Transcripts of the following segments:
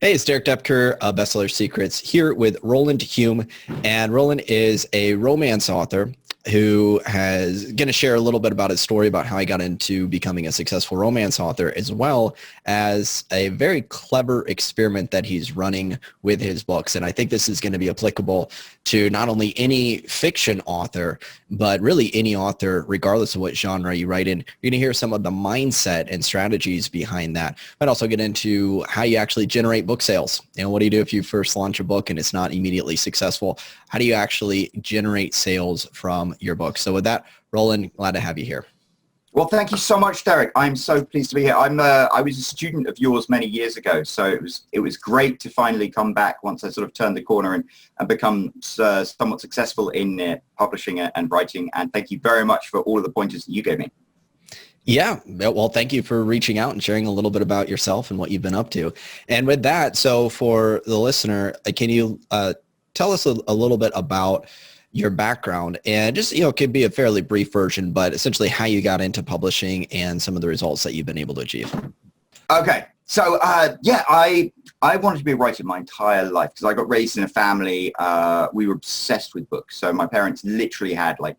Hey, it's Derek Depker, Bestseller Secrets, here with Roland Hulme. And Roland is a romance author who is going to share a little bit about his story about how he got into becoming a successful romance author, as well as a very clever experiment that he's running with his books. And I think this is going to be applicable to not only any fiction author, but really any author, regardless of what genre you write in. You're going to hear some of the mindset and strategies behind that. But also get into how you actually generate book sales. And what do you do if you first launch a book and it's not immediately successful? How do you actually generate sales from your book? So with that, Roland, glad to have you here. Well, thank you so much, Derek. I'm so pleased to be here. I was a student of yours many years ago, so it was great to finally come back once I sort of turned the corner and become somewhat successful in publishing and writing. And thank you very much for all of the pointers that you gave me. Yeah, well, thank you for reaching out and sharing a little bit about yourself and what you've been up to. And with that, so for the listener, can you tell us a little bit about your background, and just, it could be a fairly brief version, but essentially how you got into publishing and some of the results that you've been able to achieve. Okay. So, yeah, I wanted to be a writer my entire life because I got raised in a family. We were obsessed with books. So my parents literally had like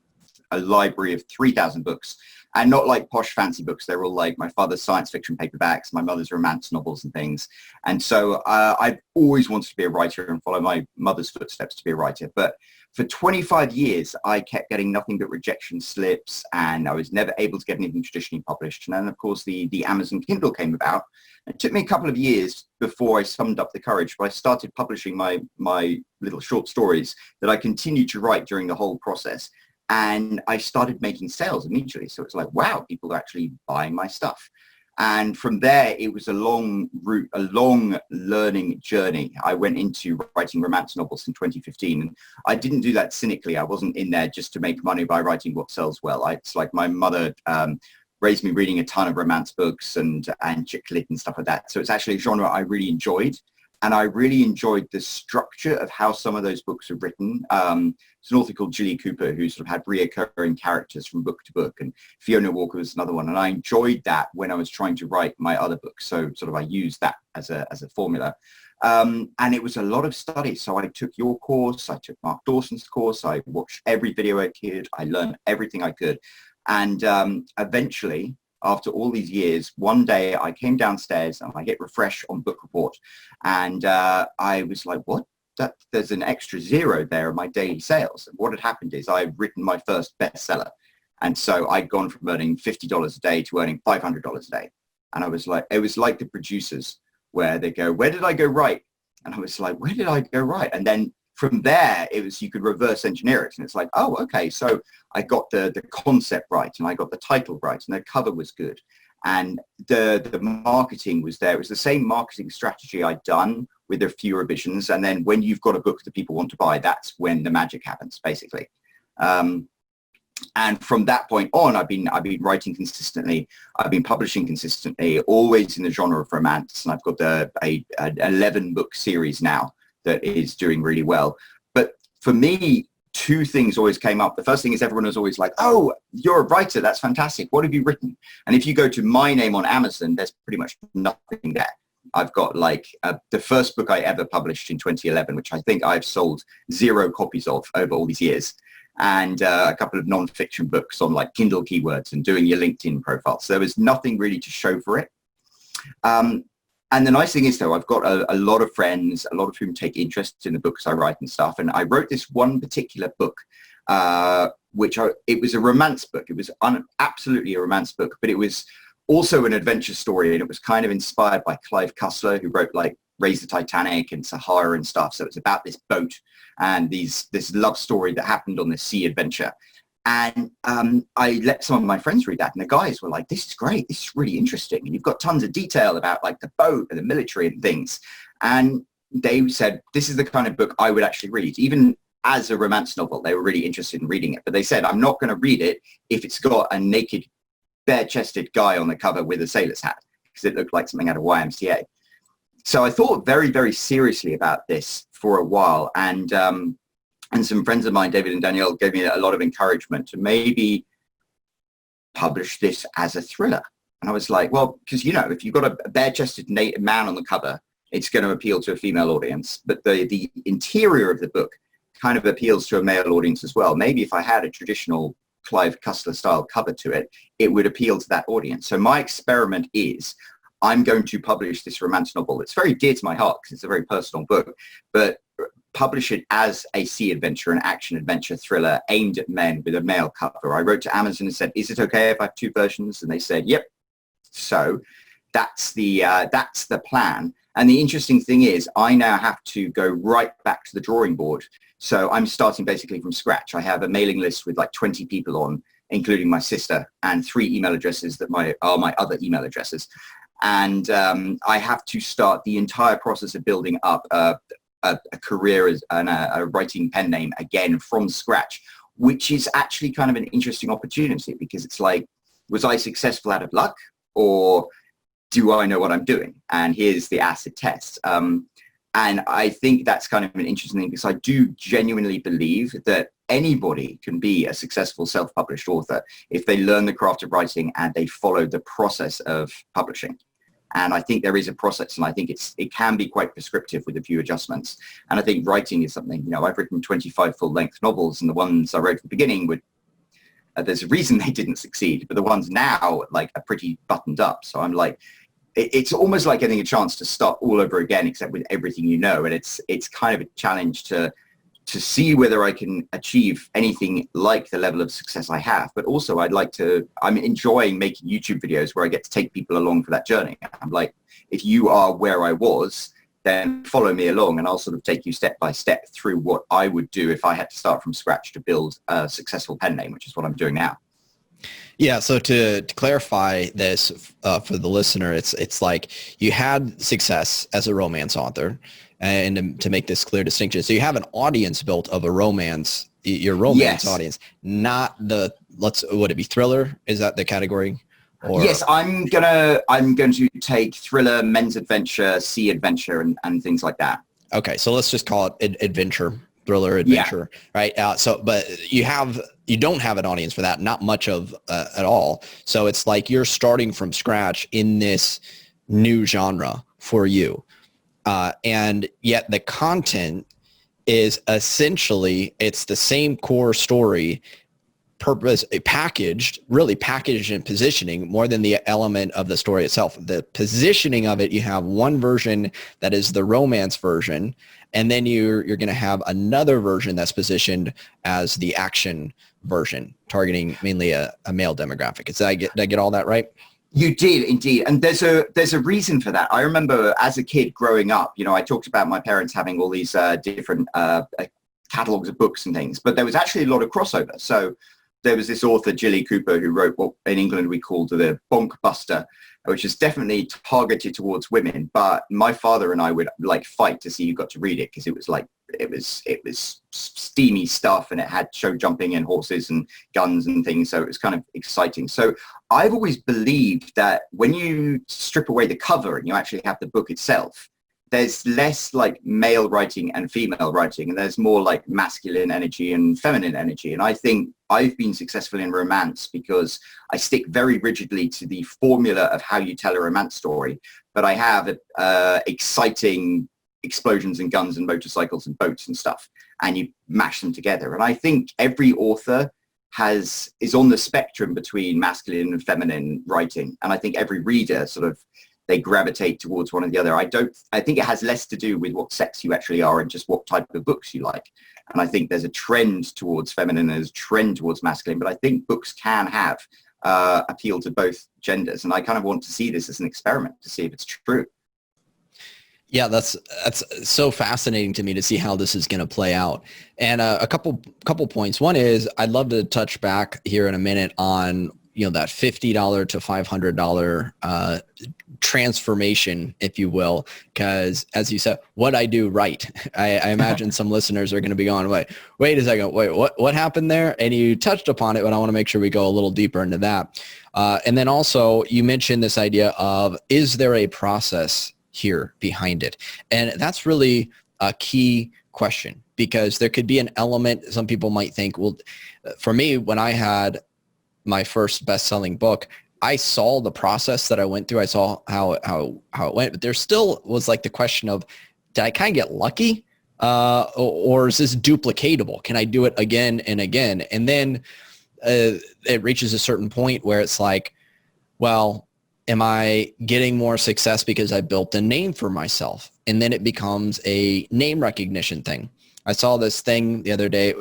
a library of 3,000 books, and not like posh fancy books. They were all like my father's science fiction paperbacks, my mother's romance novels and things. And so I've always wanted to be a writer and follow my mother's footsteps to be a writer. But for 25 years, I kept getting nothing but rejection slips, and I was never able to get anything traditionally published. And then, of course, the Amazon Kindle came about. It took me a couple of years before I summoned up the courage, but I started publishing my little short stories that I continued to write during the whole process. And I started making sales immediately. So it's like, wow, people are actually buying my stuff. And from there, it was a long route, a long learning journey. I went into writing romance novels in 2015. And I didn't do that cynically. I wasn't in there just to make money by writing what sells well. It's like my mother raised me reading a ton of romance books and chick lit and stuff like that. So it's actually a genre I really enjoyed. And I really enjoyed the structure of how some of those books are written. There's an author called Julie Cooper who sort of had reoccurring characters from book to book, and Fiona Walker was another one. And I enjoyed that when I was trying to write my other books. So sort of I used that as a formula. And it was a lot of study. So I took your course, I took Mark Dawson's course, I watched every video I could, I learned everything I could. And eventually, after all these years, one day I came downstairs and I hit refresh on Book Report, and I was like, what? There's an extra zero there in my daily sales. And what had happened is I'd written my first bestseller. And so I'd gone from earning $50 a day to earning $500 a day. And I was like, it was like the producers where they go, where did I go right? And I was like, where did I go right? And then from there, it was, you could reverse engineer it. And it's like, oh, okay. So I got the concept right, and I got the title right, and the cover was good. And the marketing was there. It was the same marketing strategy I'd done with a few revisions. And then when you've got a book that people want to buy, that's when the magic happens, basically. And from that point on, I've been writing consistently. I've been publishing consistently, always in the genre of romance. And I've got a 11 book series now that is doing really well. But for me, two things always came up. The first thing is everyone was always like, oh, you're a writer. That's fantastic. What have you written? And if you go to my name on Amazon, there's pretty much nothing there. I've got like the first book I ever published in 2011, which I think I've sold 0 copies of over all these years. And a couple of non-fiction books on like Kindle keywords and doing your LinkedIn profile. So there was nothing really to show for it. And the nice thing is, though, I've got a lot of friends, a lot of whom take interest in the books I write and stuff. And I wrote this one particular book, it was a romance book. It was absolutely a romance book, but it was also an adventure story. And it was kind of inspired by Clive Cussler, who wrote like Raise the Titanic and Sahara and stuff. So it's about this boat and this love story that happened on this sea adventure. And I let some of my friends read that, and the guys were like, this is great, this is really interesting, and you've got tons of detail about like the boat and the military and things. And they said, this is the kind of book I would actually read. Even as a romance novel, they were really interested in reading it. But they said, I'm not going to read it if it's got a naked, bare-chested guy on the cover with a sailor's hat, because it looked like something out of YMCA. So I thought very, very seriously about this for a while. And some friends of mine, David and Danielle, gave me a lot of encouragement to maybe publish this as a thriller. And I was like, well, because, if you've got a bare-chested man on the cover, it's going to appeal to a female audience, but the interior of the book kind of appeals to a male audience as well. Maybe if I had a traditional Clive Cussler style cover to it, it would appeal to that audience. So my experiment is I'm going to publish this romance novel. It's very dear to my heart because it's a very personal book, but publish it as a sea adventure, an action adventure thriller aimed at men with a male cover. I wrote to Amazon and said, is it okay if I have 2 versions? And they said, yep. So that's the plan. And the interesting thing is I now have to go right back to the drawing board. So I'm starting basically from scratch. I have a mailing list with like 20 people on, including my sister, and 3 email addresses that are my other email addresses. And I have to start the entire process of building up a career as a writing pen name again from scratch, which is actually kind of an interesting opportunity because it's like, was I successful out of luck, or do I know what I'm doing? And here's the acid test. And I think that's kind of an interesting thing because I do genuinely believe that anybody can be a successful self-published author if they learn the craft of writing and they follow the process of publishing. And I think there is a process, and I think it can be quite prescriptive with a few adjustments. And I think writing is something, I've written 25 full-length novels, and the ones I wrote at the beginning would, there's a reason they didn't succeed, but the ones now like are pretty buttoned up. So I'm like, it's almost like getting a chance to start all over again, except with everything and it's kind of a challenge to see whether I can achieve anything like the level of success I have. But also I'm enjoying making YouTube videos where I get to take people along for that journey. I'm like, if you are where I was, then follow me along and I'll sort of take you step by step through what I would do if I had to start from scratch to build a successful pen name, which is what I'm doing now. Yeah. So to clarify this for the listener, it's like you had success as a romance author, and to make this clear distinction. So you have an audience built of a romance, your romance audience, not would it be thriller? Is that the category? Or? Yes, I'm going to take thriller, men's adventure, sea adventure, and things like that. Okay. So let's just call it adventure. Thriller adventure, right? But you don't have an audience for that, not much of at all. So it's like you're starting from scratch in this new genre for you, and yet the content is essentially it's the same core story, packaged and positioning more than the element of the story itself. The positioning of it, you have one version that is the romance version, and then you're going to have another version that's positioned as the action version, targeting mainly a male demographic. Did I get all that right? You did indeed. And there's a reason for that. I remember as a kid growing up, I talked about my parents having all these different catalogs of books and things, but there was actually a lot of crossover. So there was this author, Gilly Cooper, who wrote what in England we called the Bonk Buster, which is definitely targeted towards women. But my father and I would like fight to see who got to read it because it was steamy stuff and it had show jumping and horses and guns and things. So it was kind of exciting. So I've always believed that when you strip away the cover and you actually have the book itself, there's less like male writing and female writing, and there's more like masculine energy and feminine energy. And I think I've been successful in romance because I stick very rigidly to the formula of how you tell a romance story, but I have exciting explosions and guns and motorcycles and boats and stuff, and you mash them together. And I think every author is on the spectrum between masculine and feminine writing, and I think every reader they gravitate towards one or the other. I think it has less to do with what sex you actually are and just what type of books you like. And I think there's a trend towards feminine and there's a trend towards masculine, but I think books can have appeal to both genders. And I kind of want to see this as an experiment to see if it's true. Yeah, that's so fascinating to me to see how this is going to play out. And a couple points. One is I'd love to touch back here in a minute on that $50 to $500 transformation, if you will, because as you said, what I do right. I imagine some listeners are going to be going, wait a second, what happened there? And you touched upon it, but I want to make sure we go a little deeper into that. And then also you mentioned this idea of, is there a process here behind it? And that's really a key question, because there could be an element, some people might think, well, for me, when I had my first best-selling book, I saw the process that I went through. I saw how it went, but there still was like the question of, did I kind of get lucky? Or is this duplicatable? Can I do it again and again? And then it reaches a certain point where it's like, well, am I getting more success because I built a name for myself? And then it becomes a name recognition thing. I saw this thing the other day.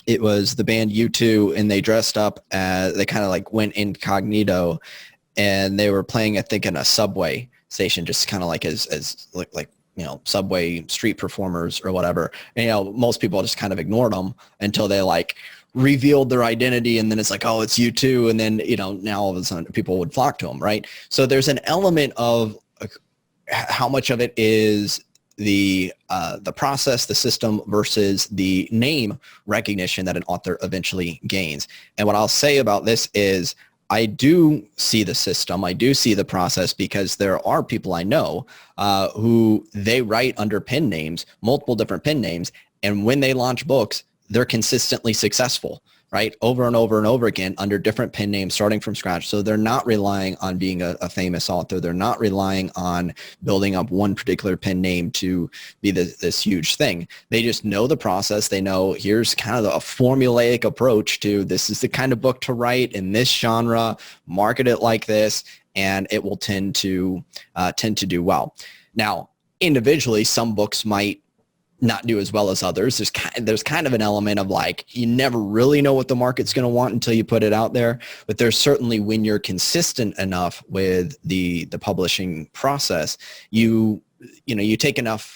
It was the band U2, and they dressed up as, they kind of like went incognito, and they were playing, I think, in a subway station, just kind of like as like subway street performers or whatever. And, most people just kind of ignored them until they like revealed their identity, and then it's like, oh, it's U2, and then now all of a sudden people would flock to them, right? So there's an element of how much of it is the process, the system, versus the name recognition that an author eventually gains. And what I'll say about this is, I do see the system, I do see the process, because there are people I know who they write under pen names, multiple different pen names, and when they launch books, they're consistently successful, right? Over and over and over again under different pen names, starting from scratch. So they're not relying on being a famous author. They're not relying on building up one particular pen name to be this huge thing. They just know the process. They know here's kind of a formulaic approach to, this is the kind of book to write in this genre, market it like this, and it will tend to do well. Now, individually, some books might not do as well as others. There's kind of an element of like, you never really know what the market's going to want until you put it out there. But there's certainly, when you're consistent enough with the publishing process, you take enough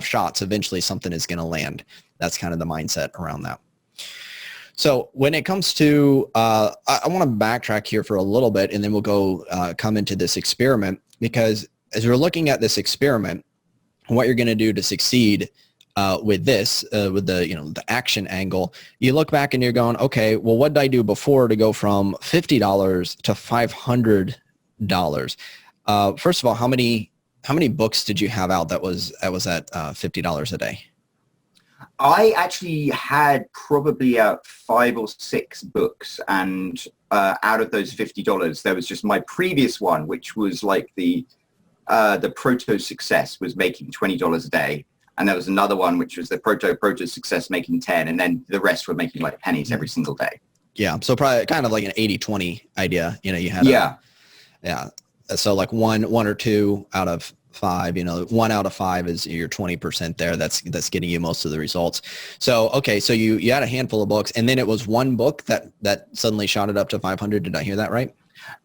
shots, eventually something is going to land. That's kind of the mindset around that. So when it comes to, I want to backtrack here for a little bit, and then we'll come into this experiment, because as you're looking at this experiment, what you're going to do to succeed with this, with the action angle, you look back and you're going, okay, well, what did I do before to go from $50 to $500? First of all, how many books did you have out that was at $50 a day? I actually had probably 5 or 6 books, and out of those $50, there was just my previous one, which was like the proto success, was making $20 a day, and there was another one which was the proto success, making 10, and then the rest were making like pennies every single day. Yeah, so probably kind of like an 80-20 idea. You had so like one or two out of 5. 1 out of 5 is your 20% there. That's getting you most of the results. So okay, so you had a handful of books, and then it was one book that suddenly shot it up to 500. Did I hear that right?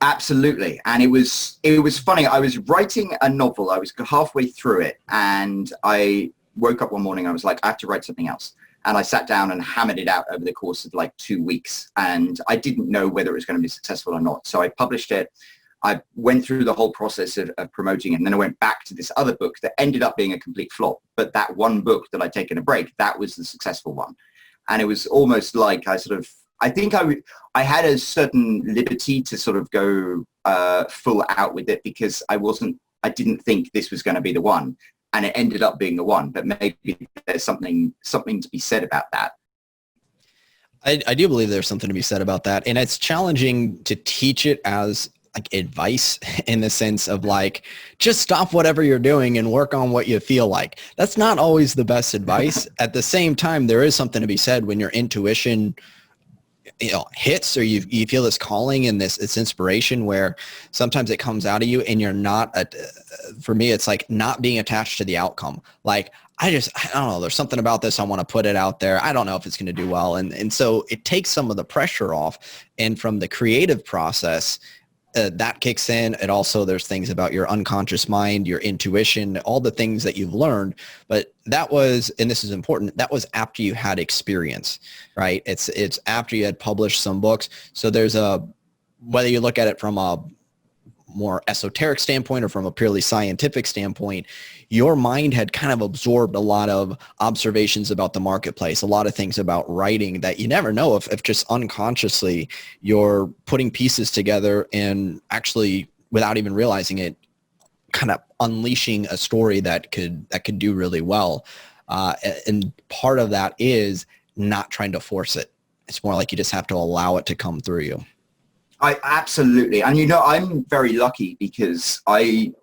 Absolutely. And it was funny. I was writing a novel. I was halfway through it, and I woke up one morning. I was like, I have to write something else. And I sat down and hammered it out over the course of like 2 weeks. And I didn't know whether it was going to be successful or not. So I published it. I went through the whole process of promoting it. And then I went back to this other book that ended up being a complete flop. But that one book that I'd taken a break, that was the successful one. And it was almost like I think I had a certain liberty to sort of go full out with it, because I didn't think this was going to be the one, and it ended up being the one. But maybe there's something to be said about that. I do believe there's something to be said about that. And it's challenging to teach it as like advice, in the sense of like, just stop whatever you're doing and work on what you feel like. That's not always the best advice. At the same time, there is something to be said when your intuition hits, or you feel this calling and this inspiration, where sometimes it comes out of you and you're not for me, it's like not being attached to the outcome. Like, I don't know, there's something about this. I want to put it out there. I don't know if it's going to do well. And so it takes some of the pressure off. And from the creative process, that kicks in. And also there's things about your unconscious mind, your intuition, all the things that you've learned. But that was, and this is important, that was after you had experience, right? It's after you had published some books. So there's whether you look at it from a more esoteric standpoint or from a purely scientific standpoint, your mind had kind of absorbed a lot of observations about the marketplace, a lot of things about writing that you never know if just unconsciously you're putting pieces together and actually, without even realizing it, kind of unleashing a story that could do really well. And part of that is not trying to force it. It's more like you just have to allow it to come through you. I absolutely, and I'm very lucky because I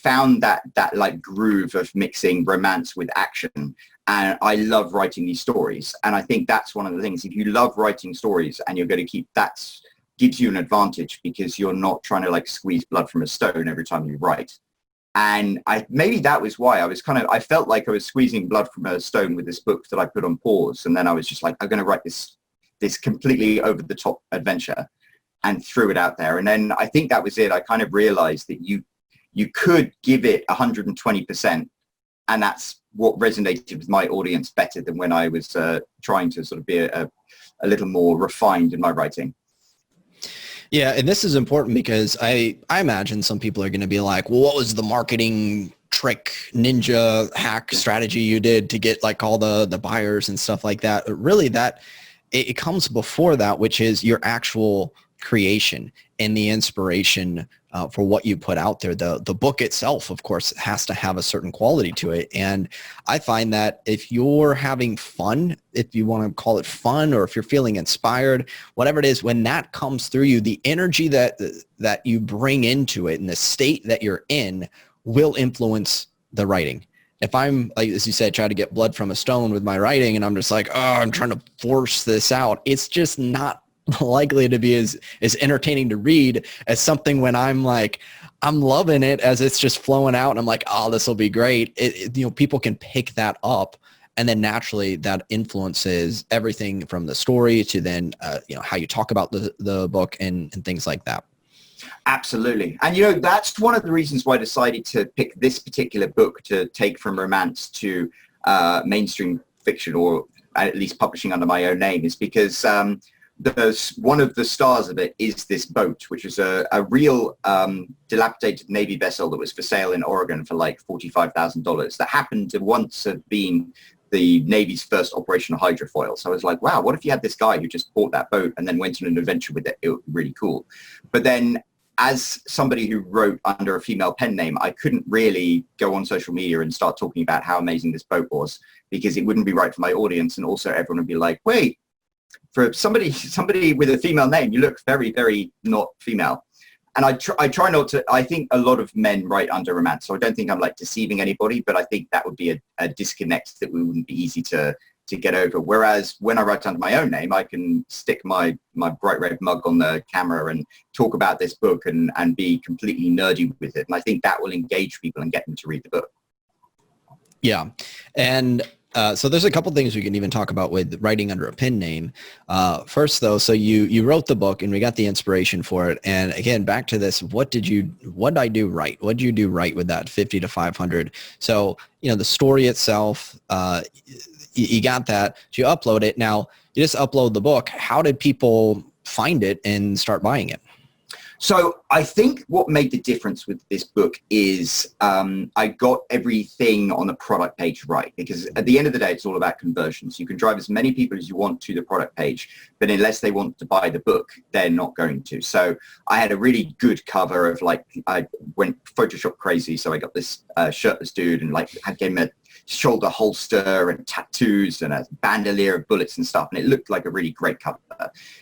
found that like groove of mixing romance with action, and I love writing these stories. And I think that's one of the things. If you love writing stories and you're going to keep that, gives you an advantage because you're not trying to like squeeze blood from a stone every time you write. And maybe that was why I felt like I was squeezing blood from a stone with this book that I put on pause, and then I was just like, I'm going to write this completely over the top adventure, and threw it out there. And then I think that was it. I kind of realized that you could give it 120%, and that's what resonated with my audience better than when I was trying to sort of be a little more refined in my writing. Yeah, and this is important because I imagine some people are going to be like, well, what was the marketing trick, ninja hack strategy you did to get like all the buyers and stuff like that? But really that it comes before that, which is your actual creation and the inspiration for what you put out there. The book itself, of course, has to have a certain quality to it. And I find that if you're having fun, if you want to call it fun, or if you're feeling inspired, whatever it is, when that comes through you, the energy that you bring into it and the state that you're in will influence the writing. If I'm, like, as you said, try to get blood from a stone with my writing and I'm just like, oh, I'm trying to force this out, it's just not likely to be as entertaining to read as something when I'm like, I'm loving it as it's just flowing out and I'm like, oh, this will be great. People can pick that up, and then naturally that influences everything from the story to then, how you talk about the book and things like that. Absolutely. And, that's one of the reasons why I decided to pick this particular book to take from romance to mainstream fiction, or at least publishing under my own name, is because one of the stars of it is this boat, which is a real dilapidated Navy vessel that was for sale in Oregon for like $45,000 that happened to once have been the Navy's first operational hydrofoil. So I was like, wow, what if you had this guy who just bought that boat and then went on an adventure with it? It would be really cool. But then as somebody who wrote under a female pen name, I couldn't really go on social media and start talking about how amazing this boat was, because it wouldn't be right for my audience. And also everyone would be like, wait, for somebody with a female name, you look very, very not female. And I try not to. I think a lot of men write under romance, so I don't think I'm like deceiving anybody, but I think that would be a disconnect that wouldn't be easy to get over. Whereas when I write under my own name, I can stick my bright red mug on the camera and talk about this book and be completely nerdy with it. And I think that will engage people and get them to read the book. Yeah. And so there's a couple things we can even talk about with writing under a pen name. First, though, so you wrote the book and we got the inspiration for it. And again, back to this, what did I do right? What did you do right with that 50 to 500? So, the story itself, you got that. You upload it. Now, you just upload the book. How did people find it and start buying it? So I think what made the difference with this book is I got everything on the product page right, because at the end of the day, it's all about conversions. You can drive as many people as you want to the product page, but unless they want to buy the book, they're not going to. So I had a really good cover of I went Photoshop crazy. So I got this shirtless dude and gave him a shoulder holster and tattoos and a bandolier of bullets and stuff, and it looked like a really great cover.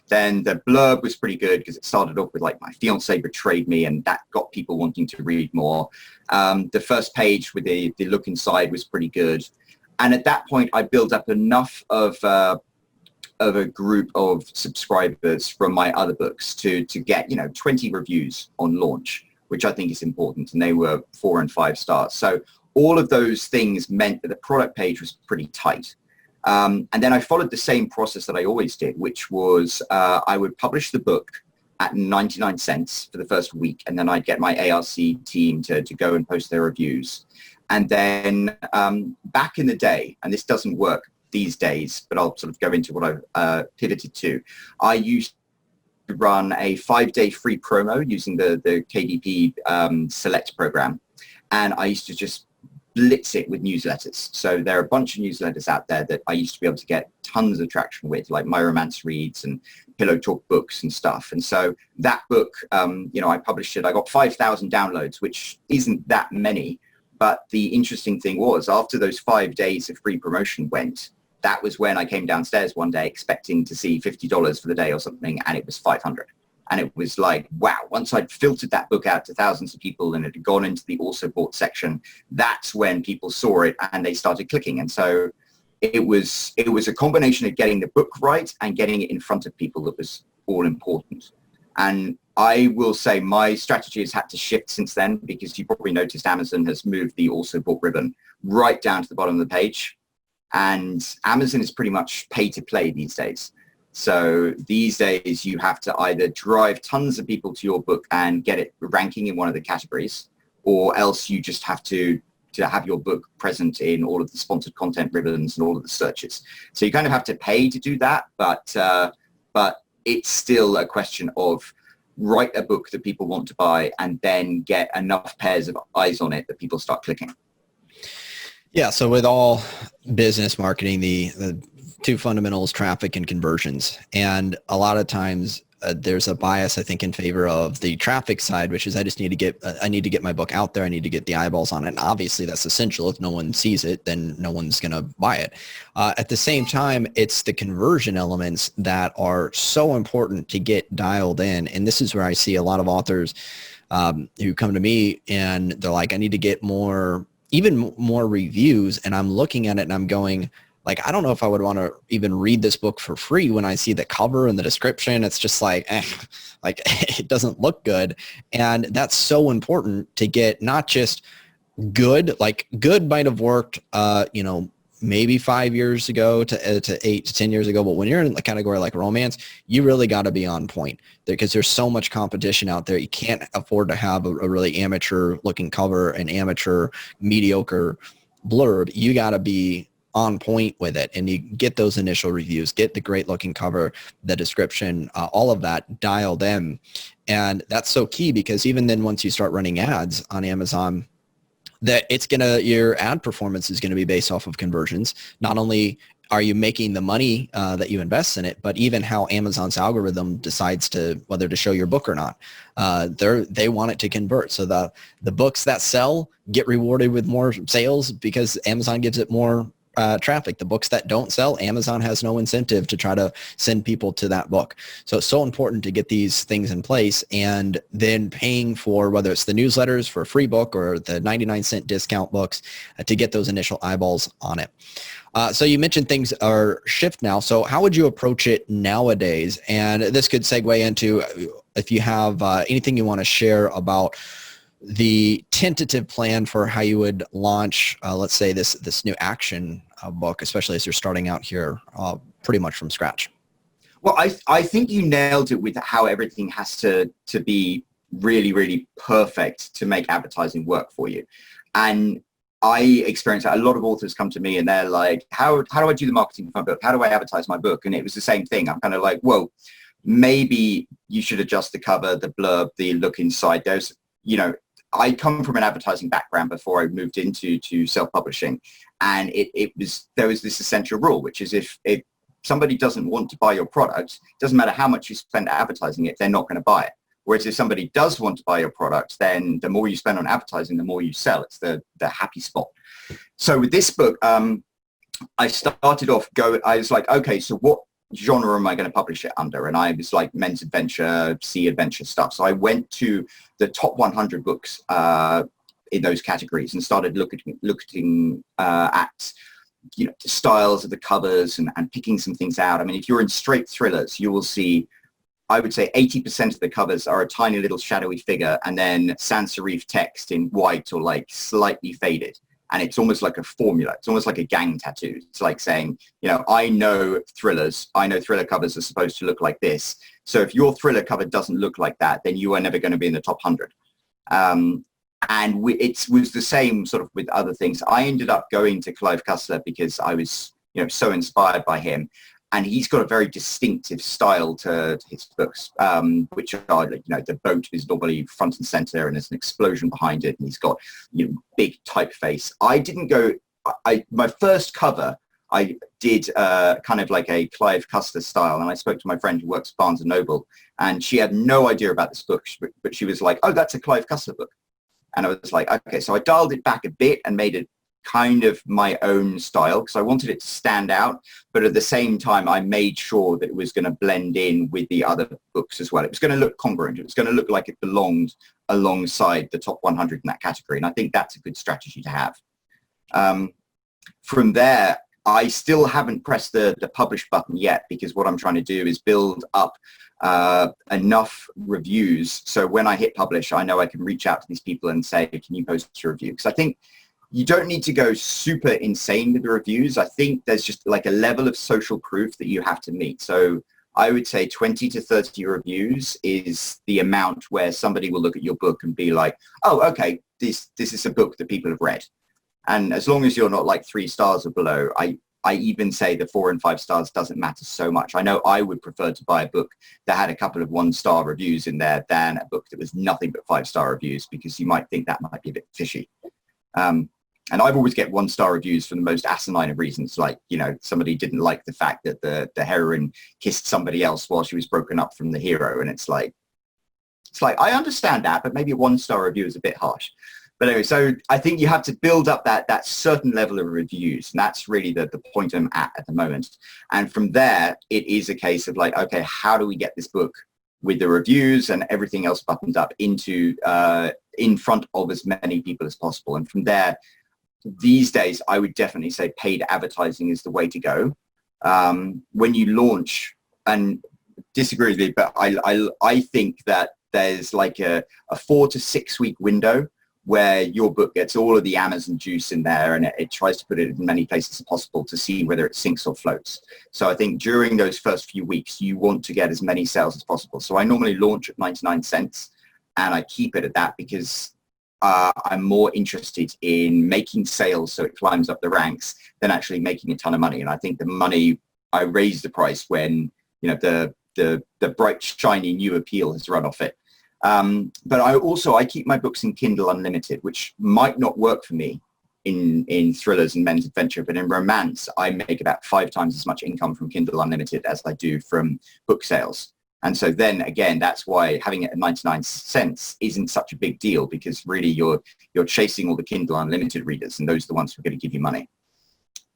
Then the blurb was pretty good because it started off with my fiance betrayed me, and that got people wanting to read more. The first page with the look inside was pretty good, and at that point I built up enough of a group of subscribers from my other books to get 20 reviews on launch, which I think is important, and they were 4 and 5 stars. So all of those things meant that the product page was pretty tight. And then I followed the same process that I always did, which was I would publish the book at 99 cents for the first week, and then I'd get my ARC team to go and post their reviews. And then back in the day, and this doesn't work these days, but I'll sort of go into what I've pivoted to, I used to run a 5-day free promo using the KDP Select program. And I used to just blitz it with newsletters. So there are a bunch of newsletters out there that I used to be able to get tons of traction with, like My Romance Reads and Pillow Talk Books and stuff. And so that book, I published it. I got 5,000 downloads, which isn't that many. But the interesting thing was, after those 5 days of free promotion went, that was when I came downstairs one day expecting to see $50 for the day or something, and it was 500. And it was like, wow, once I'd filtered that book out to thousands of people and it had gone into the also bought section, that's when people saw it and they started clicking. And so it was a combination of getting the book right and getting it in front of people that was all important. And I will say my strategy has had to shift since then, because you probably noticed Amazon has moved the also bought ribbon right down to the bottom of the page. And Amazon is pretty much pay to play these days. So these days you have to either drive tons of people to your book and get it ranking in one of the categories, or else you just have to have your book present in all of the sponsored content ribbons and all of the searches. So you kind of have to pay to do that, but it's still a question of write a book that people want to buy and then get enough pairs of eyes on it that people start clicking. Yeah. So with all business marketing, the two fundamentals, traffic and conversions. And a lot of times there's a bias, I think, in favor of the traffic side, which is I need to get my book out there. I need to get the eyeballs on it. And obviously that's essential. If no one sees it, then no one's going to buy it. At the same time, it's the conversion elements that are so important to get dialed in. And this is where I see a lot of authors who come to me and they're like, I need to get even more reviews. And I'm looking at it and I'm going, like, I don't know if I would want to even read this book for free when I see the cover and the description. It's just like, like it doesn't look good. And that's so important to get not just good, like good might have worked, maybe 5 years ago to 8 to 10 years ago. But when you're in a category like romance, you really got to be on point because there's so much competition out there. You can't afford to have a really amateur looking cover, an amateur mediocre blurb. You got to be on point with it, and you get those initial reviews, get the great looking cover, the description, all of that dialed in. And that's so key, because even then, once you start running ads on Amazon, that your ad performance is going to be based off of conversions. Not only are you making the money that you invest in it, but even how Amazon's algorithm decides whether to show your book or not. They want it to convert. So the books that sell get rewarded with more sales because Amazon gives it more traffic. The books that don't sell, Amazon has no incentive to try to send people to that book. So it's so important to get these things in place, and then paying for whether it's the newsletters for a free book or the 99-cent discount books to get those initial eyeballs on it. So you mentioned things are shift now. So how would you approach it nowadays? And this could segue into if you have anything you want to share about the tentative plan for how you would launch, let's say, this new action book, especially as you're starting out here pretty much from scratch. Well, I think you nailed it with how everything has to be really, really perfect to make advertising work for you. And I experience that a lot of authors come to me and they're like, how do I do the marketing for my book? How do I advertise my book? And it was the same thing. I'm kind of like, whoa, maybe you should adjust the cover, the blurb, the look inside. There's, I come from an advertising background before I moved into self-publishing, and there was this essential rule, which is if somebody doesn't want to buy your product, it doesn't matter how much you spend advertising it, they're not going to buy it. Whereas if somebody does want to buy your product, then the more you spend on advertising, the more you sell. It's the happy spot. So with this book, I started off I was like, okay, so what genre am I going to publish it under? And I was like men's adventure, sea adventure stuff. So I went to the top 100 books in those categories and started looking at the styles of the covers and picking some things out. I mean, if you're in straight thrillers, you will see, I would say 80% of the covers are a tiny little shadowy figure and then sans serif text in white or like slightly faded. And it's almost like a formula. It's almost like a gang tattoo. It's like saying, I know thriller covers are supposed to look like this. So if your thriller cover doesn't look like that, then you are never going to be in the top 100. It was the same sort of with other things. I ended up going to Clive Cussler because I was, so inspired by him. And he's got a very distinctive style to his books, which are, the boat is normally front and center and there's an explosion behind it. And he's got, big typeface. I didn't go, my first cover, I did kind of like a Clive Cussler style. And I spoke to my friend who works at Barnes and Noble, and she had no idea about this book, but she was like, oh, that's a Clive Cussler book. And I was like, okay, so I dialed it back a bit and made it kind of my own style because I wanted it to stand out, but at the same time I made sure that it was going to blend in with the other books as well. It was going to look congruent. It was going to look like it belonged alongside the top 100 in that category, and I think that's a good strategy to have. From there, I still haven't pressed the publish button yet, because what I'm trying to do is build up enough reviews so when I hit publish, I know I can reach out to these people and say, can you post your review? Because I think you don't need to go super insane with the reviews. I think there's just like a level of social proof that you have to meet. So I would say 20 to 30 reviews is the amount where somebody will look at your book and be like, oh, okay, this is a book that people have read. And as long as you're not like 3 stars or below, I even say the 4 and 5 stars doesn't matter so much. I know I would prefer to buy a book that had a couple of 1-star reviews in there than a book that was nothing but 5-star reviews, because you might think that might be a bit fishy. And I've always get 1-star reviews for the most asinine of reasons, like, you know, somebody didn't like the fact that the heroine kissed somebody else while she was broken up from the hero. And it's like, I understand that, but maybe a 1-star review is a bit harsh. But anyway, so I think you have to build up that certain level of reviews. And that's really the point I'm at the moment. And from there, it is a case of like, okay, how do we get this book with the reviews and everything else buttoned up into in front of as many people as possible? And from there, these days, I would definitely say paid advertising is the way to go. When you launch, and disagree with me, but I think that there's like a 4 to 6 week window where your book gets all of the Amazon juice in there, and it tries to put it in many places as possible to see whether it sinks or floats. So I think during those first few weeks, you want to get as many sales as possible. So I normally launch at 99 cents and I keep it at that, because I'm more interested in making sales so it climbs up the ranks than actually making a ton of money. And I think the money, I raise the price when, you know, the bright, shiny new appeal has run off it. But I keep my books in Kindle Unlimited, which might not work for me in thrillers and men's adventure, but in romance, I make about 5 times as much income from Kindle Unlimited as I do from book sales. And so then again, that's why having it at 99 cents isn't such a big deal, because really you're chasing all the Kindle Unlimited readers, and those are the ones who are going to give you money.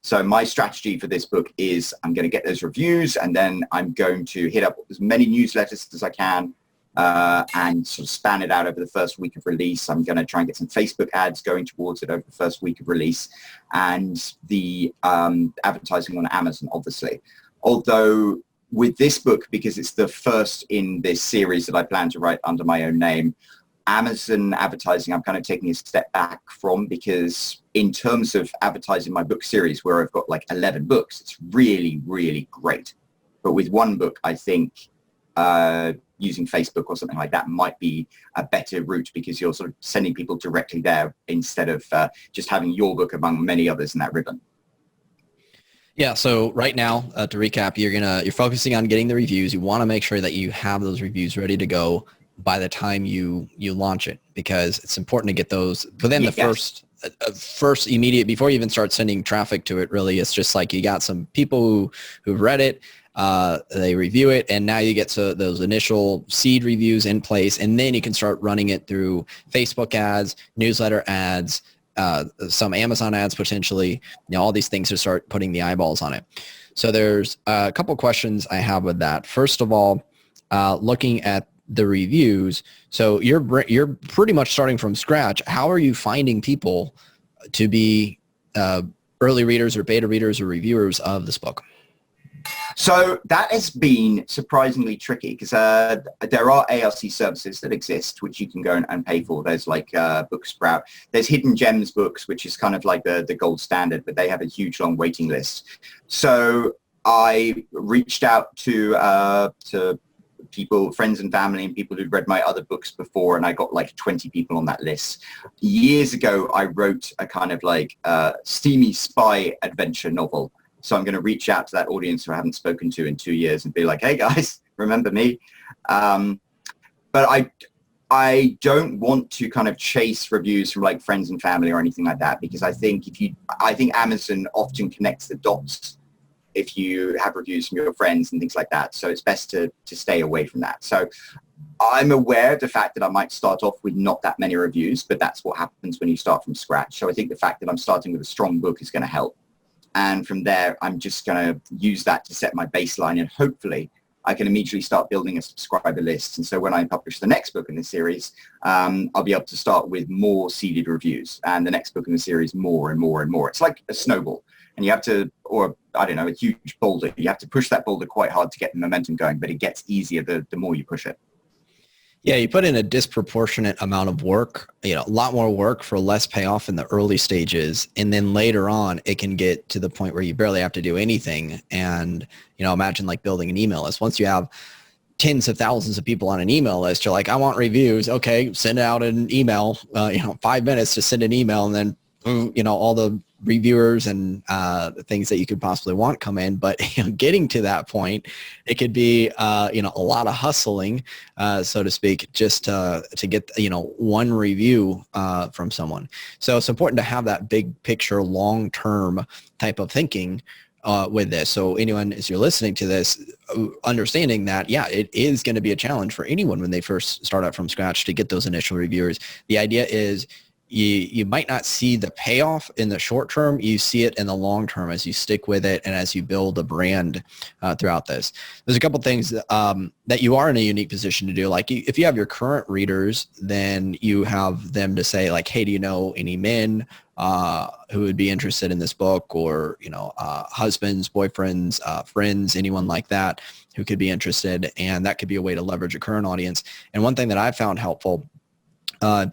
So my strategy for this book is I'm going to get those reviews, and then I'm going to hit up as many newsletters as I can and sort of span it out over the first week of release. I'm going to try and get some Facebook ads going towards it over the first week of release, and the advertising on Amazon, obviously. Although with this book, because it's the first in this series that I plan to write under my own name, Amazon advertising I'm kind of taking a step back from, because in terms of advertising my book series, where I've got like 11 books, it's really, really great. But with one book, I think using Facebook or something like that might be a better route, because you're sort of sending people directly there instead of just having your book among many others in that ribbon. Yeah. So right now, to recap, you're focusing on getting the reviews. You want to make sure that you have those reviews ready to go by the time you launch it, because it's important to get those within the first immediate, before you even start sending traffic to it. Really, it's just like you got some people who've read it, they review it, and now you get those initial seed reviews in place, and then you can start running it through Facebook ads, newsletter ads, some Amazon ads potentially, you know, all these things to start putting the eyeballs on it. So there's a couple questions I have with that. First of all, looking at the reviews, so you're pretty much starting from scratch. How are you finding people to be early readers or beta readers or reviewers of this book? So that has been surprisingly tricky, because there are ARC services that exist which you can go and pay for. There's like Booksprout. There's Hidden Gems Books, which is kind of like the gold standard, but they have a huge long waiting list. So I reached out to people, friends and family, and people who'd read my other books before, and I got like 20 people on that list. Years ago, I wrote a kind of like steamy spy adventure novel. So I'm going to reach out to that audience who I haven't spoken to in 2 years and be like, hey guys, remember me? But I don't want to kind of chase reviews from like friends and family or anything like that, because I think Amazon often connects the dots if you have reviews from your friends and things like that. So it's best to stay away from that. So I'm aware of the fact that I might start off with not that many reviews, but that's what happens when you start from scratch. So I think the fact that I'm starting with a strong book is going to help. And from there, I'm just going to use that to set my baseline, and hopefully I can immediately start building a subscriber list. And so when I publish the next book in this series, I'll be able to start with more seeded reviews, and the next book in the series more and more and more. It's like a snowball, and you have to, or I don't know, a huge boulder. You have to push that boulder quite hard to get the momentum going, but it gets easier the more you push it. Yeah, you put in a disproportionate amount of work, a lot more work for less payoff in the early stages. And then later on, it can get to the point where you barely have to do anything. And, imagine like building an email list. Once you have tens of thousands of people on an email list, you're like, I want reviews. Okay, send out an email, 5 minutes to send an email, and then, all the reviewers and things that you could possibly want come in. But getting to that point, it could be a lot of hustling, so to speak, just to get one review from someone. So it's important to have that big picture, long-term type of thinking with this. So anyone, as you're listening to this, understanding that, it is going to be a challenge for anyone when they first start out from scratch to get those initial reviewers. The idea is you might not see the payoff in the short term. You see it in the long term as you stick with it and as you build a brand throughout this. There's a couple things that you are in a unique position to do. Like if you have your current readers, then you have them to say like, hey, do you know any men who would be interested in this book, or, husbands, boyfriends, friends, anyone like that who could be interested. And that could be a way to leverage a current audience. And one thing that I found helpful,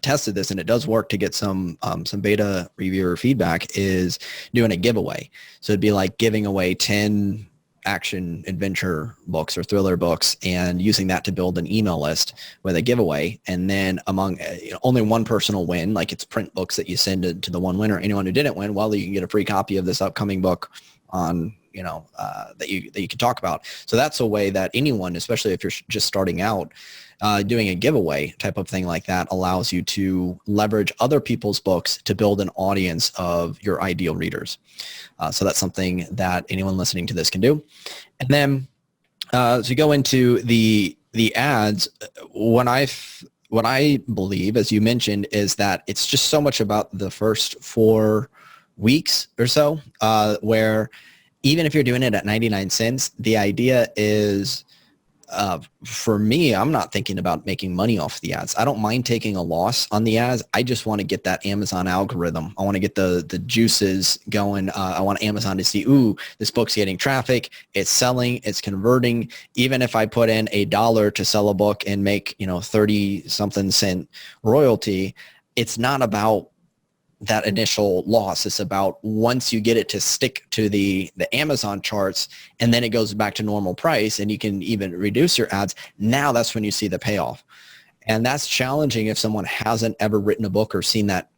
tested this and it does work to get some beta reviewer feedback, is doing a giveaway. So it'd be like giving away 10 action adventure books or thriller books and using that to build an email list with a giveaway. And then among only one person will win, like it's print books that you send to the one winner. Anyone who didn't win, well, you can get a free copy of this upcoming book on that you can talk about. So that's a way that anyone, especially if you're just starting out, doing a giveaway type of thing like that allows you to leverage other people's books to build an audience of your ideal readers. So that's something that anyone listening to this can do. And then to go into the ads, what I believe, as you mentioned, is that it's just so much about the first 4 weeks or so, where even if you're doing it at 99 cents, the idea is, for me, I'm not thinking about making money off the ads. I don't mind taking a loss on the ads. I just want to get that Amazon algorithm. I want to get the juices going. I want Amazon to see, ooh, this book's getting traffic. It's selling. It's converting. Even if I put in $1 to sell a book and make 30 something cent royalty, it's not about that initial loss. It's about once you get it to stick to the Amazon charts and then it goes back to normal price and you can even reduce your ads. Now that's when you see the payoff. And that's challenging if someone hasn't ever written a book or seen that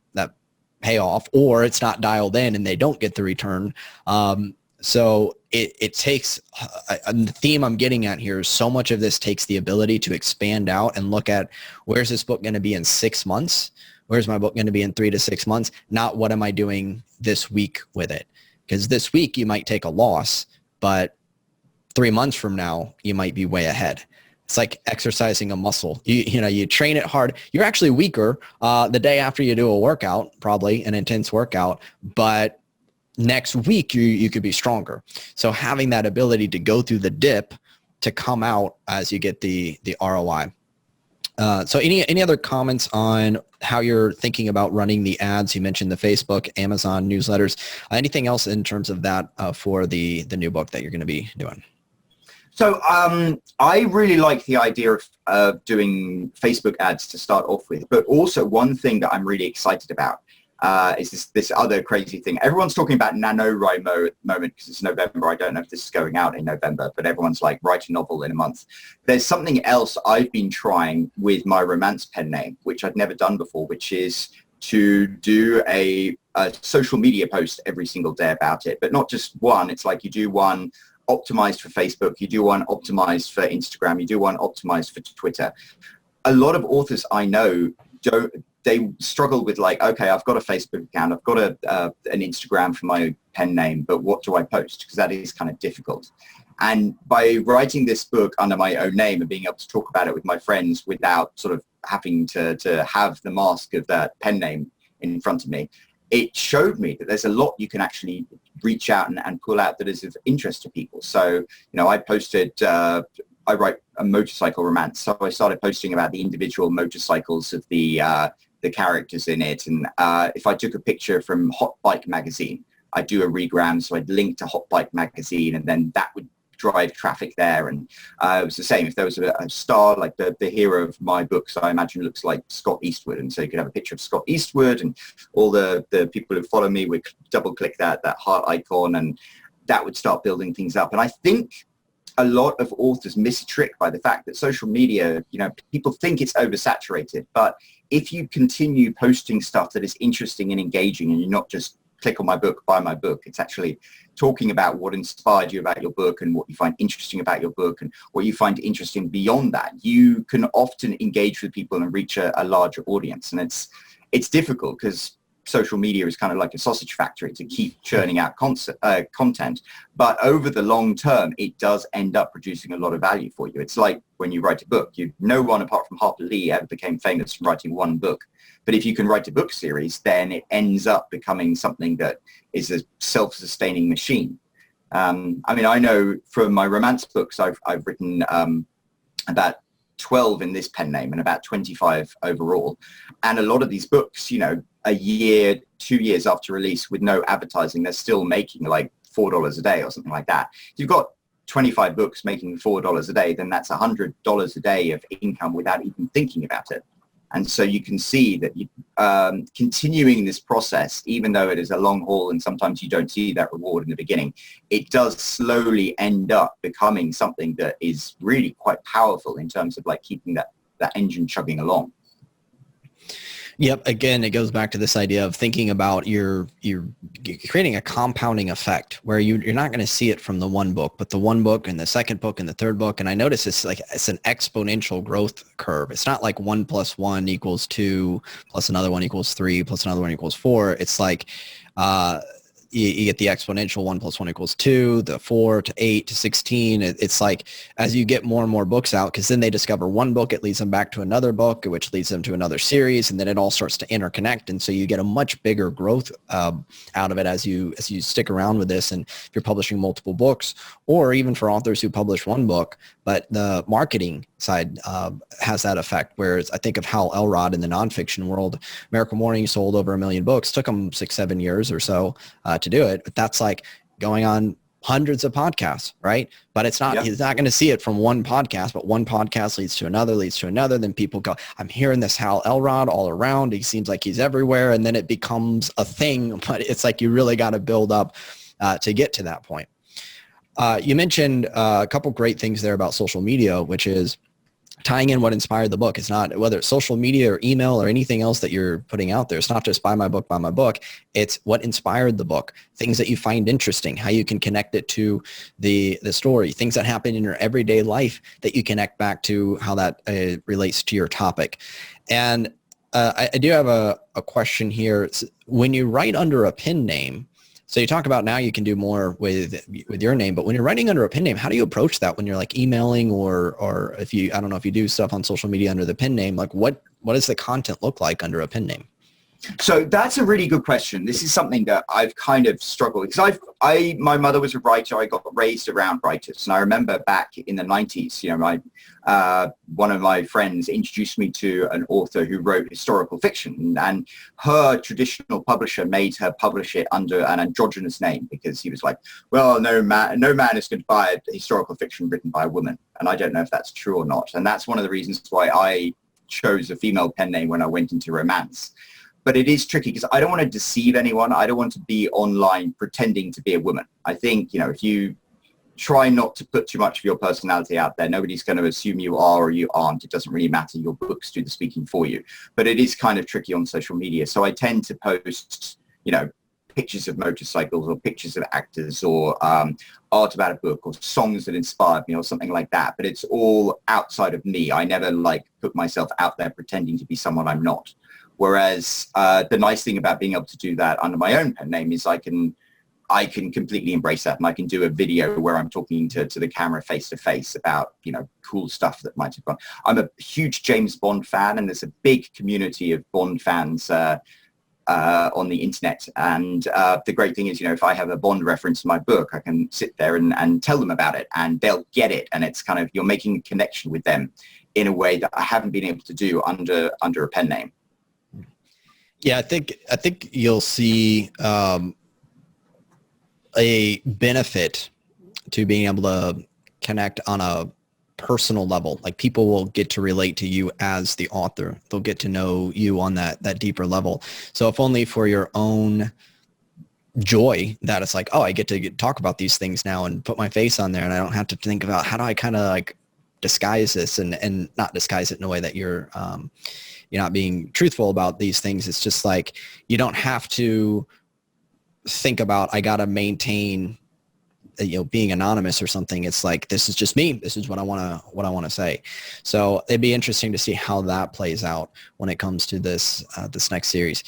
payoff, or it's not dialed in and they don't get the return. So it takes, the theme I'm getting at here is so much of this takes the ability to expand out and look at, where's this book going to be in 6 months? Where's my book going to be in 3 to 6 months? Not what am I doing this week with it? Because this week you might take a loss, but 3 months from now, you might be way ahead. It's like exercising a muscle. You train it hard. You're actually weaker the day after you do a workout, probably an intense workout, but next week you could be stronger. So having that ability to go through the dip to come out as you get the ROI. So any other comments on how you're thinking about running the ads? You mentioned the Facebook, Amazon newsletters. Anything else in terms of that for the new book that you're going to be doing? So I really like the idea of doing Facebook ads to start off with, but also one thing that I'm really excited about is this other crazy thing. Everyone's talking about NaNoWriMo at the moment because it's November. I don't know if this is going out in November, but everyone's like, write a novel in a month. There's something else I've been trying with my romance pen name, which I'd never done before, which is to do a social media post every single day about it, but not just one. It's like you do one optimized for Facebook, you do one optimized for Instagram, you do one optimized for Twitter. A lot of authors I know they struggle with like, okay, I've got a Facebook account, I've got an Instagram for my pen name, but what do I post? Because that is kind of difficult. And by writing this book under my own name and being able to talk about it with my friends without sort of having to have the mask of that pen name in front of me, it showed me that there's a lot you can actually reach out and pull out that is of interest to people. So, I posted, I write a motorcycle romance. So I started posting about the individual motorcycles of the characters in it. And if I took a picture from Hot Bike magazine, I'd do a regram. So I'd link to Hot Bike magazine, and then that would drive traffic there. And it was the same if there was a star, like the hero of my books, I imagine looks like Scott Eastwood, and so you could have a picture of Scott Eastwood, and all the people who follow me would double click that heart icon, and that would start building things up. And I think a lot of authors miss a trick by the fact that social media, people think it's oversaturated, but if you continue posting stuff that is interesting and engaging, and you're not just click on my book, buy my book, it's actually talking about what inspired you about your book and what you find interesting about your book and what you find interesting beyond that, you can often engage with people and reach a larger audience. And it's difficult because social media is kind of like a sausage factory to keep churning out content. But over the long term, it does end up producing a lot of value for you. It's like when you write a book, no one apart from Harper Lee ever became famous from writing one book. But if you can write a book series, then it ends up becoming something that is a self-sustaining machine. I know from my romance books, I've written about 12 in this pen name and about 25 overall. And a lot of these books, a year, 2 years after release with no advertising, they're still making like $4 a day or something like that. If you've got 25 books making $4 a day, then that's $100 a day of income without even thinking about it. And so you can see that continuing this process, even though it is a long haul and sometimes you don't see that reward in the beginning, it does slowly end up becoming something that is really quite powerful in terms of like keeping that engine chugging along. Yep. Again, it goes back to this idea of thinking about you're creating a compounding effect where you're not going to see it from the one book, but the one book and the second book and the third book. And I notice it's an exponential growth curve. It's not like 1 + 1 = 2 plus another one equals 3 plus another one equals 4. It's like, you get the exponential 1 + 1 = 2, the 4 to 8 to 16. It's like as you get more and more books out, because then they discover one book, it leads them back to another book, which leads them to another series, and then it all starts to interconnect. And so you get a much bigger growth out of it as you stick around with this. And if you're publishing multiple books, or even for authors who publish one book, but the marketing side has that effect. Whereas I think of Hal Elrod in the nonfiction world, Miracle Morning sold over 1 million books, took him 6-7 years or so to do it. But that's like going on hundreds of podcasts, right? But it's not, Yep. He's not going to see it from one podcast, but one podcast leads to another. Then people go, I'm hearing this Hal Elrod all around. He seems like he's everywhere. And then it becomes a thing, but it's like, you really got to build up to get to that point. You mentioned a couple great things there about social media, which is tying in what inspired the book. It's not whether it's social media or email or anything else that you're putting out there. It's not just buy my book. It's what inspired the book, things that you find interesting, how you can connect it to the story, things that happen in your everyday life that you connect back to how that relates to your topic. And I do have a question here. When you write under a pen name, so you talk about now you can do more with your name, but when you're writing under a pen name, how do you approach that when you're like emailing or if you, I don't know if you do stuff on social media under the pen name, like what does the content look like under a pen name? So that's a really good question. This is something that I've kind of struggled because my mother was a writer. I got raised around writers, and I remember back in the 90s, one of my friends introduced me to an author who wrote historical fiction, and her traditional publisher made her publish it under an androgynous name because he was like, well, no man is going to buy a historical fiction written by a woman. And I don't know if that's true or not. And that's one of the reasons why I chose a female pen name when I went into romance. But it is tricky because I don't want to deceive anyone. I don't want to be online pretending to be a woman. I think, if you try not to put too much of your personality out there, nobody's going to assume you are or you aren't. It doesn't really matter. Your books do the speaking for you. But it is kind of tricky on social media. So I tend to post, pictures of motorcycles or pictures of actors or art about a book or songs that inspired me or something like that. But it's all outside of me. I never put myself out there pretending to be someone I'm not. Whereas the nice thing about being able to do that under my own pen name is I can I can completely embrace that, and I can do a video where I'm talking to the camera face to face about, you know, cool stuff that might have gone. I'm a huge James Bond fan, and there's a big community of Bond fans on the internet. And the great thing is, you know, if I have a Bond reference in my book, I can sit there and tell them about it, and they'll get it. And it's kind of, you're making a connection with them in a way that I haven't been able to do under a pen name. Yeah, I think you'll see a benefit to being able to connect on a personal level. Like, people will get to relate to you as the author. They'll get to know you on that deeper level. So if only for your own joy, that it's like, oh, I get to talk about these things now and put my face on there, and I don't have to think about how do I kind of like disguise this and not disguise it in a way that you're not being truthful about these things. It's just like, you don't have to think about, I got to maintain, you know, being anonymous or something. It's like, this is just me. This is what I want to say. So it'd be interesting to see how that plays out when it comes to this next series.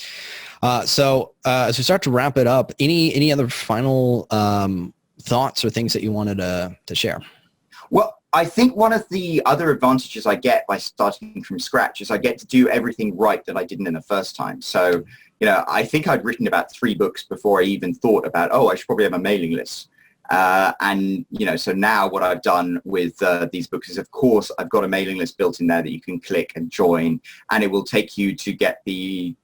So as we start to wrap it up, any other final thoughts or things that you wanted to share? Well, I think one of the other advantages I get by starting from scratch is I get to do everything right that I didn't in the first time. So, you know, I think I'd written about 3 books before I even thought about, oh, I should probably have a mailing list. And, you know, so now what I've done with these books is, of course, I've got a mailing list built in there that you can click and join, and it will take you to get the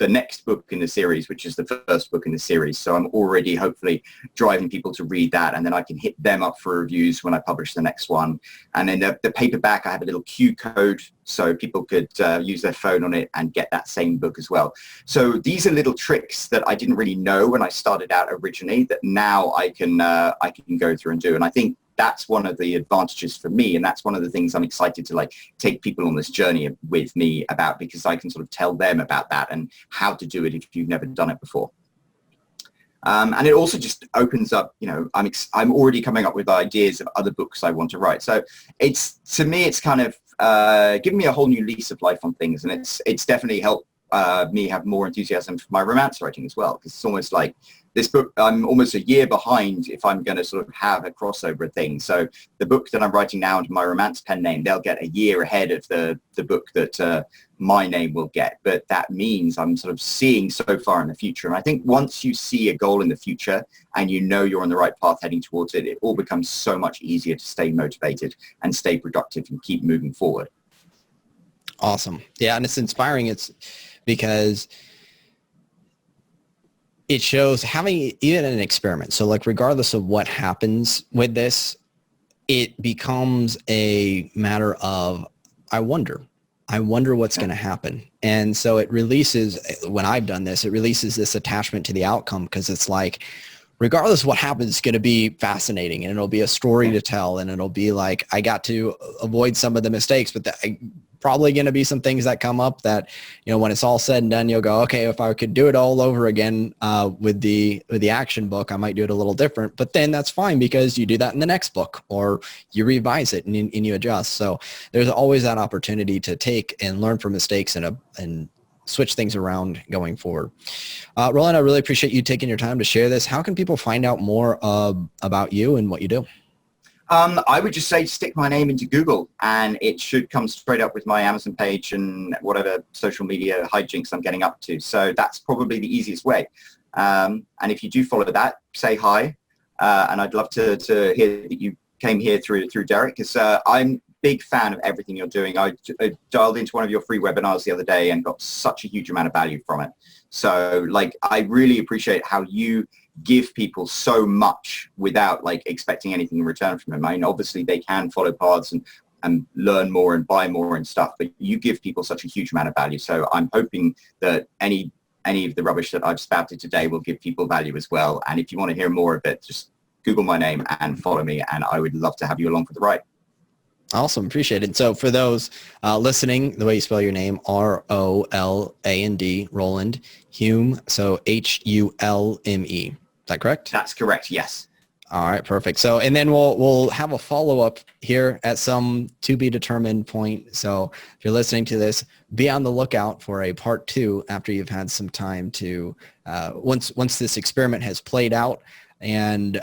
next book in the series, which is the first book in the series. So I'm already hopefully driving people to read that, and then I can hit them up for reviews when I publish the next one. And then the paperback, I have a little Q code so people could use their phone on it and get that same book as well. So these are little tricks that I didn't really know when I started out originally that now I can go through and do. And I think that's one of the advantages for me, and that's one of the things I'm excited to like take people on this journey with me about, because I can sort of tell them about that and how to do it if you've never done it before. And it also just opens up, you know, I'm already coming up with ideas of other books I want to write. So to me, it's kind of given me a whole new lease of life on things, and it's definitely helped me have more enthusiasm for my romance writing as well, because it's almost like this book, I'm almost a year behind if I'm going to sort of have a crossover thing. So the book that I'm writing now under my romance pen name, they'll get a year ahead of the book that my name will get. But that means I'm sort of seeing so far in the future. And I think once you see a goal in the future and you know you're on the right path heading towards it, it all becomes so much easier to stay motivated and stay productive and keep moving forward. Awesome. Yeah, and it's inspiring. It's because it shows having even an experiment. So like, regardless of what happens with this, it becomes a matter of, I wonder what's going to happen. And so it releases, when I've done this, it releases this attachment to the outcome, because it's like, regardless of what happens, it's going to be fascinating, and it'll be a story to tell, and it'll be like, I got to avoid some of the mistakes, but probably going to be some things that come up that, you know, when it's all said and done, you'll go, okay, if I could do it all over again with the action book, I might do it a little different. But then that's fine, because you do that in the next book, or you revise it and you adjust. So there's always that opportunity to take and learn from mistakes and switch things around going forward. Roland, I really appreciate you taking your time to share this. How can people find out more about you and what you do? I would just say stick my name into Google, and it should come straight up with my Amazon page and whatever social media hijinks I'm getting up to. So that's probably the easiest way. And if you do follow that, say hi. And I'd love to hear that you came here through Derek, because I'm a big fan of everything you're doing. I dialed into one of your free webinars the other day and got such a huge amount of value from it. So like, I really appreciate how you give people so much without like expecting anything in return from them. I mean, obviously they can follow paths and learn more and buy more and stuff, but you give people such a huge amount of value. So I'm hoping that any of the rubbish that I've spouted today will give people value as well. And if you want to hear more of it, just Google my name and follow me, and I would love to have you along for the ride. Awesome. Appreciate it. So for those listening, the way you spell your name, Roland, Roland, Hulme, so Hulme. Is that correct? That's correct, yes. All right, perfect. So, and then we'll have a follow-up here at some to be determined point. So if you're listening to this, be on the lookout for a part 2 after you've had some time to, once this experiment has played out. And,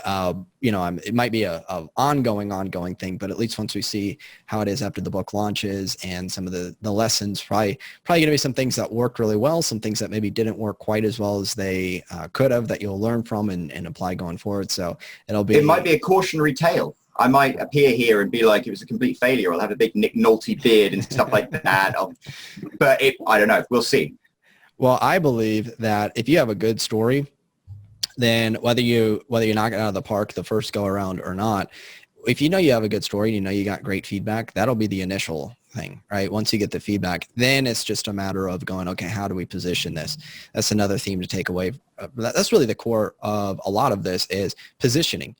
it might be a ongoing thing, but at least once we see how it is after the book launches and some of the lessons, probably going to be some things that worked really well, some things that maybe didn't work quite as well as they could have, that you'll learn from and apply going forward. So it might be a cautionary tale. I might appear here and be like, it was a complete failure. I'll have a big Nick Nolte beard and stuff like that. But I don't know. We'll see. Well, I believe that if you have a good story, then whether you knock it out of the park the first go around or not, if you know you have a good story, you got great feedback, that'll be the initial thing, right? Once you get the feedback, then it's just a matter of going, okay, how do we position this? That's another theme to take away. That's really the core of a lot of this is positioning.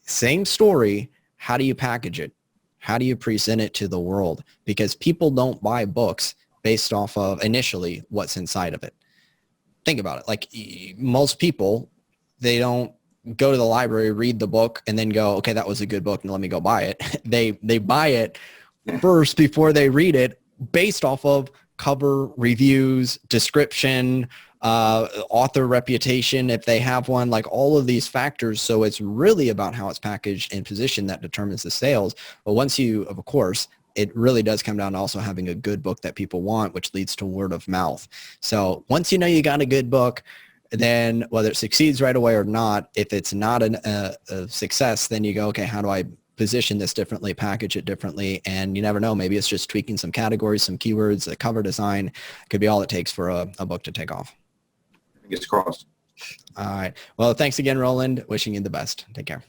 Same story. How do you package it? How do you present it to the world? Because people don't buy books based off of initially what's inside of it. Think about it. Like most people, they don't go to the library, read the book, and then go, okay, that was a good book, and let me go buy it. They buy it first before they read it based off of cover, reviews, description, author reputation, if they have one, like all of these factors. So it's really about how it's packaged and positioned that determines the sales. But once you, of course, it really does come down to also having a good book that people want, which leads to word of mouth. So once you got a good book, then whether it succeeds right away or not, if it's not a success, then you go, okay, how do I position this differently, package it differently? And you never know, maybe it's just tweaking some categories, some keywords, a cover design could be all it takes for a book to take off. Fingers crossed. All right. Well, thanks again, Roland. Wishing you the best. Take care.